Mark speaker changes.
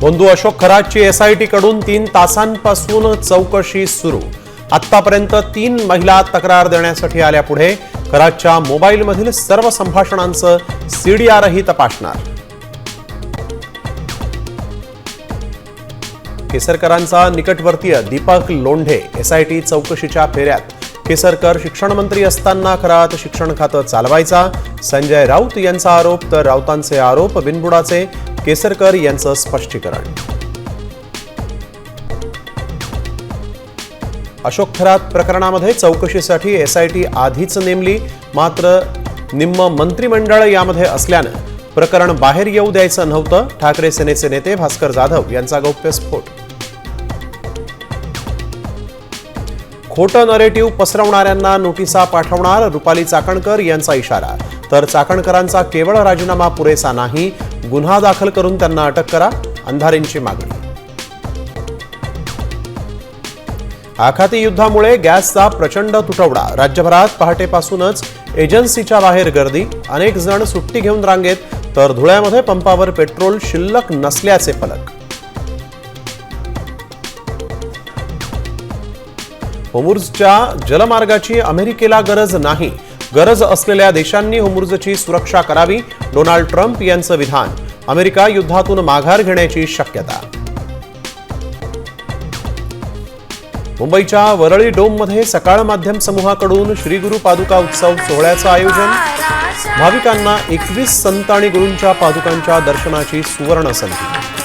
Speaker 1: बंधू अशोक खरातची एसआयटी कडून 3 तासांपासून चौकशी सुरू। आतापर्यंत 3 महिला तक्रार देण्यासाठी आल्या पुढे। खरातच्या मोबाईलमधील सर्व संभाषणांचं सीडीआरही तपासणार। केसरकरांचा निकटवर्तीय दीपक लोंढे एसआयटी चौकशीच्या फेऱ्यात। केसरकर शिक्षण मंत्री असताना खरात शिक्षण खातं चालवायचा। संजय राऊत यांचा आरोप तर राऊतांचे आरोप बिनबुडाचे। केसरकर यांचं स्पष्टीकरण। अशोक खरात प्रकरणामध्ये चौकशीसाठी एसआयटी आधीच नेमली, मात्र निम्म मंत्रिमंडळ यामध्ये असल्यानं प्रकरण बाहेर येऊ द्यायचं नव्हतं। ठाकरे सेनेचे नेते भास्कर जाधव यांचा गौप्यस्फोट। खोटं नरेटिव्ह पसरवणाऱ्यांना नोटिसा पाठवणार, रुपाली चाकणकर यांचा इशारा। तर चाकणकरांचा केवळ राजीनामा पुरेसा नाही, गुन्हा दाखल करून त्यांना अटक करा, अंधारेंची मागणी। आखाती युद्धामुळे गॅसचा प्रचंड तुटवडा। राज्यभरात पहाटेपासूनच एजन्सीच्या बाहेर गर्दी। अनेक जण सुट्टी घेऊन रांगेत, तर धुळ्यामध्ये पंपावर पेट्रोल शिल्लक नसल्याचे फलक। होर्मुझच्या जलमार्गाची अमेरिकेला गरज नाही, गरज असलेल्या देशांनी होर्मुझची सुरक्षा करावी, डोनाल्ड ट्रम्प यांचं विधान। अमेरिका युद्धातून माघार घेण्याची शक्यता। मुंबईच्या वरळी डोममध्ये सकाळ माध्यम समूहाकडून श्री गुरु पादुका उत्सव सोहळ्याचं आयोजन। भाविकांना 21 संत आणि गुरूंच्या पादुकांच्या दर्शनाची सुवर्ण संधी।